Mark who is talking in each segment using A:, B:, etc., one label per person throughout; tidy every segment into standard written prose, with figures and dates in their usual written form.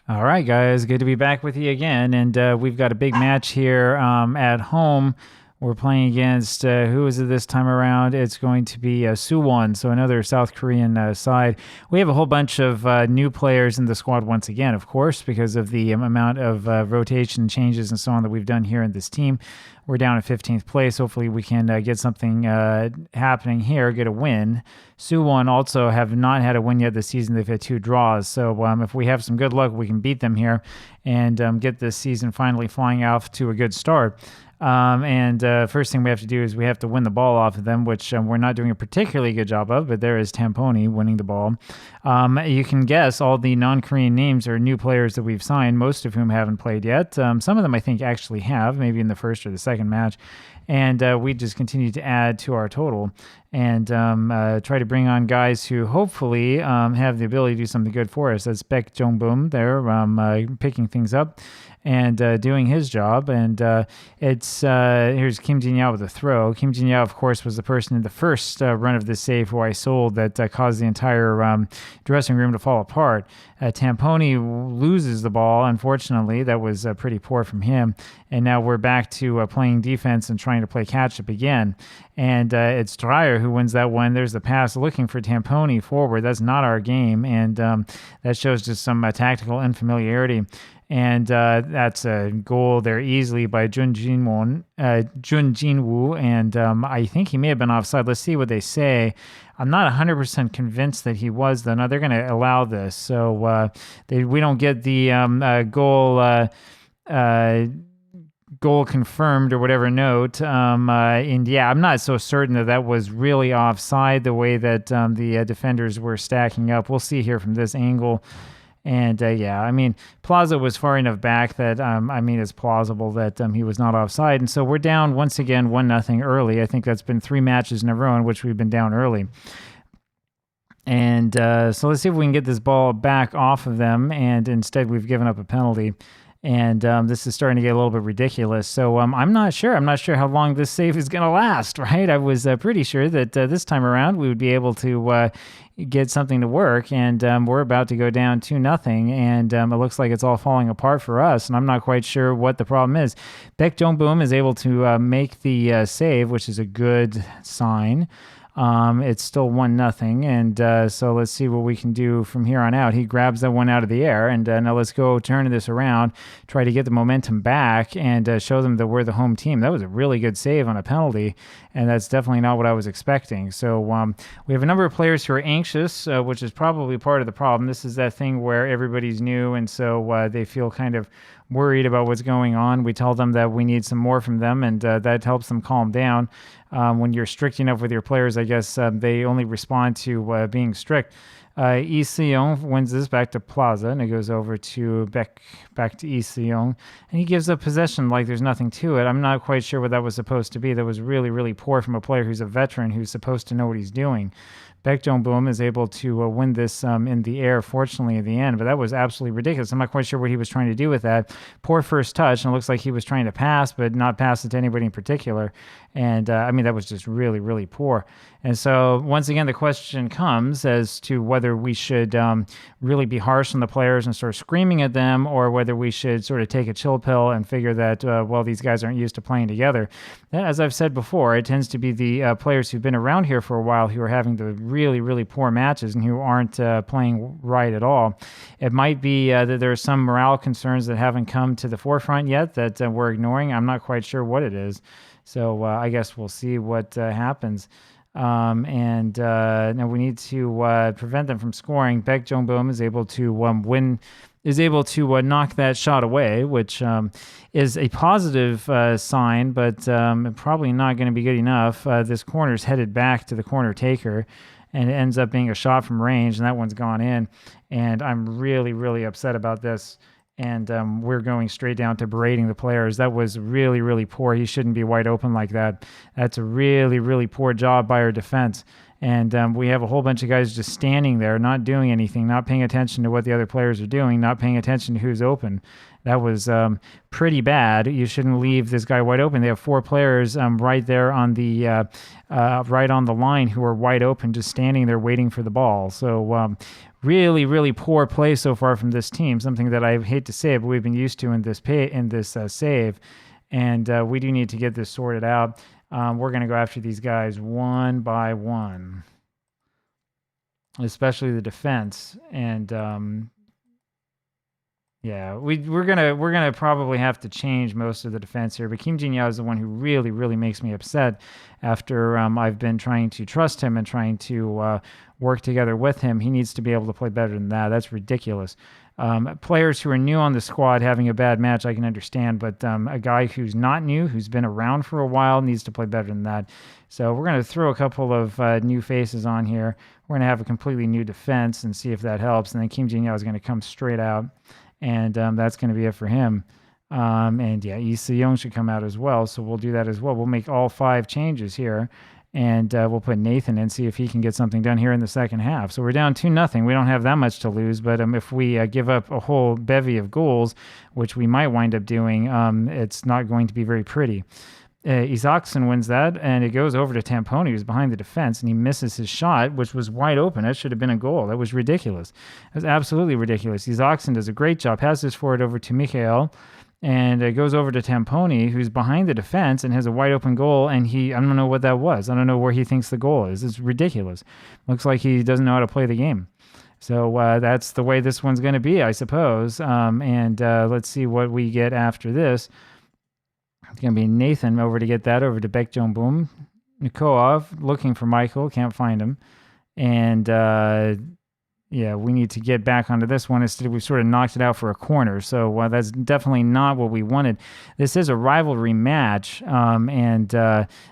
A: All right, guys, good to be back with you again. And we've got a big match here at home. We're playing against, who is it this time around? It's going to be Suwon, so another South Korean side. We have a whole bunch of new players in the squad once again, of course, because of the amount of rotation changes and so on that we've done here in this team. We're down at 15th place. Hopefully, we can get something happening here, get a win. Suwon also have not had a win yet this season. They've had two draws. So if we have some good luck, we can beat them here and get this season finally flying off to a good start. And first thing we have to do is we have to win the ball off of them, which we're not doing a particularly good job of, but there is Tamponi winning the ball. You can guess all the non-Korean names are new players that we've signed, most of whom haven't played yet. Some of them I think actually have, maybe in the first or the second match. And we just continue to add to our total and try to bring on guys who hopefully have the ability to do something good for us. That's Baek Jong-boom there, picking things up and doing his job. And it's here's Kim Jin-yao with a throw. Kim Jin-yao, of course, was the person in the first run of this save who I sold that caused the entire dressing room to fall apart. Tamponi loses the ball, unfortunately. That was pretty poor from him. And now we're back to playing defense and trying to play catch-up again. And it's Dreyer who wins that one. There's the pass looking for Tamponi forward. That's not our game. And that shows just some tactical unfamiliarity. And that's a goal there easily by Jun Jinwoo. And I think he may have been offside. Let's see what they say. I'm not 100% convinced that he was, though. No, they're going to allow this. So we don't get the goal confirmed or whatever note. And yeah, I'm not so certain that was really offside the way that the defenders were stacking up. We'll see here from this angle. And yeah, I mean, Plaza was far enough back that it's plausible that he was not offside. And so we're down once again 1-0 early. I think that's been 3 matches in a row in which we've been down early. And so let's see if we can get this ball back off of them. And instead, we've given up a penalty. And this is starting to get a little bit ridiculous. So I'm not sure. I'm not sure how long this save is going to last, right? I was pretty sure that this time around we would be able to get something to work. And we're about to go down 2-0. And it looks like it's all falling apart for us. And I'm not quite sure what the problem is. Baek Jong-boom is able to make the save, which is a good sign. It's still 1-0, and so let's see what we can do from here on out. He grabs that one out of the air, and now let's go turn this around, try to get the momentum back, and show them that we're the home team. That was a really good save on a penalty, and that's definitely not what I was expecting. So we have a number of players who are anxious, which is probably part of the problem. This is that thing where everybody's new, and so they feel kind of worried about what's going on. We tell them that we need some more from them, and that helps them calm down. When you're strict enough with your players, I guess they only respond to being strict. Lee Seong wins this back to Plaza, and it goes over to back to Lee Seong, and he gives up possession like there's nothing to it. I'm not quite sure what that was supposed to be. That was really, really poor from a player who's a veteran who's supposed to know what he's doing. Baek Jong-boom is able to win this in the air, fortunately, at the end, but that was absolutely ridiculous. I'm not quite sure what he was trying to do with that. Poor first touch, and it looks like he was trying to pass, but not pass it to anybody in particular. And that was just really, really poor. And so once again, the question comes as to whether we should really be harsh on the players and start screaming at them, or whether we should sort of take a chill pill and figure that, these guys aren't used to playing together. As I've said before, it tends to be the players who've been around here for a while who are having the really, really poor matches and who aren't playing right at all. It might be that there are some morale concerns that haven't come to the forefront yet that we're ignoring. I'm not quite sure what it is. So I guess we'll see what happens. Now we need to prevent them from scoring. Baek Jong-boom is able to knock that shot away, which is a positive sign, but probably not going to be good enough. This corner's headed back to the corner taker, and it ends up being a shot from range, and that one's gone in. And I'm really, really upset about this. And we're going straight down to berating the players. That was really, really poor. He shouldn't be wide open like that. That's a really, really poor job by our defense. And we have a whole bunch of guys just standing there, not doing anything, not paying attention to what the other players are doing, not paying attention to who's open. That was pretty bad. You shouldn't leave this guy wide open. They have 4 players right there on the right on the line who are wide open, just standing there waiting for the ball. So really, really poor play so far from this team. Something that I hate to say, but we've been used to in this save, and we do need to get this sorted out. We're going to go after these guys one by one, especially the defense. And yeah, we're gonna probably have to change most of the defense here. But Kim Jin-yao is the one who really, really makes me upset after I've been trying to trust him and trying to work together with him. He needs to be able to play better than that. That's ridiculous. Players who are new on the squad having a bad match, I can understand, but a guy who's not new, who's been around for a while, needs to play better than that. So we're going to throw a couple of new faces on here. We're going to have a completely new defense and see if that helps. And then Kim Jin-yao is going to come straight out, and that's going to be it for him. And yeah, Lee Se-young should come out as well, so we'll do that as well. We'll make all 5 changes here. And we'll put Nathan in, see if he can get something done here in the second half. So we're down 2-0. We don't have that much to lose, but if we give up a whole bevy of goals, which we might wind up doing, it's not going to be very pretty. Isaacson wins that, and it goes over to Tamponi, who's behind the defense, and he misses his shot, which was wide open. That should have been a goal. That was ridiculous. That was absolutely ridiculous. Isaacson does a great job, passes forward over to Michael, and it goes over to Tamponi, who's behind the defense and has a wide open goal. And I don't know what that was. I don't know where he thinks the goal is. It's ridiculous. Looks like he doesn't know how to play the game. So that's the way this one's going to be, I suppose. And let's see what we get after this. It's going to be Nathan over to get that over to Baek Jong-boom. Nikolaev looking for Michael. Can't find him. And yeah, we need to get back onto this one. Instead, we sort of knocked it out for a corner. So that's definitely not what we wanted. This is a rivalry match, and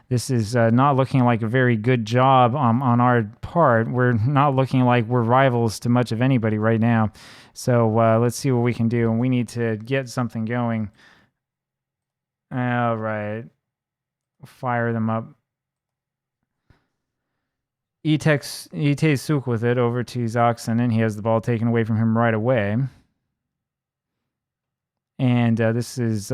A: this is not looking like a very good job on our part. We're not looking like we're rivals to much of anybody right now. So let's see what we can do. And we need to get something going. All right. Fire them up. Itae-suk with it over to Zoxon, and he has the ball taken away from him right away. And this is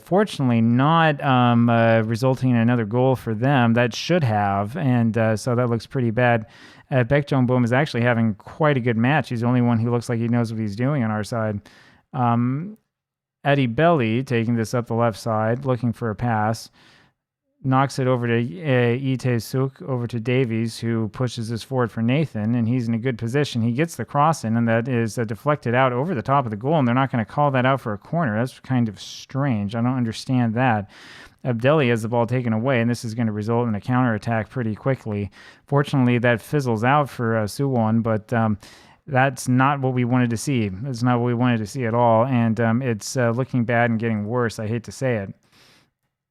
A: fortunately not resulting in another goal for them. That should have, and so that looks pretty bad. Baek Jong-boom is actually having quite a good match. He's the only one who looks like he knows what he's doing on our side. Eddie Belly taking this up the left side, looking for a pass. Knocks it over to Itae-suk, over to Davies, who pushes this forward for Nathan, and he's in a good position. He gets the cross in, and that is deflected out over the top of the goal, and they're not going to call that out for a corner. That's kind of strange. I don't understand that. Abdelli has the ball taken away, and this is going to result in a counterattack pretty quickly. Fortunately, that fizzles out for Suwon, but that's not what we wanted to see. That's not what we wanted to see at all, and it's looking bad and getting worse. I hate to say it.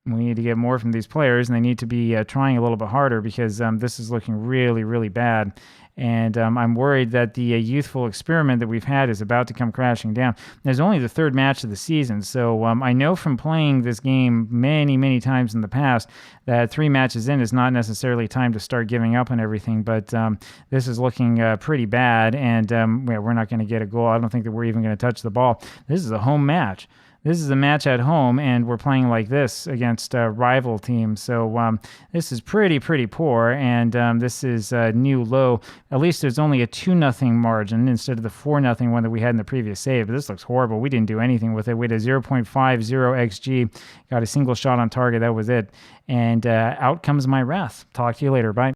A: We need to get more from these players, and they need to be trying a little bit harder because this is looking really, really bad. And I'm worried that the youthful experiment that we've had is about to come crashing down. There's only the 3rd match of the season, so I know from playing this game many, many times in the past that 3 matches in is not necessarily time to start giving up on everything, but this is looking pretty bad, and we're not going to get a goal. I don't think that we're even going to touch the ball. This is a home match. This is a match at home, and we're playing like this against rival teams. So this is pretty poor, and this is a new low. At least there's only a 2-0 margin instead of the 4-0 one that we had in the previous save. But this looks horrible. We didn't do anything with it. We had a 0.50 XG, got a single shot on target. That was it. And out comes my wrath. Talk to you later. Bye.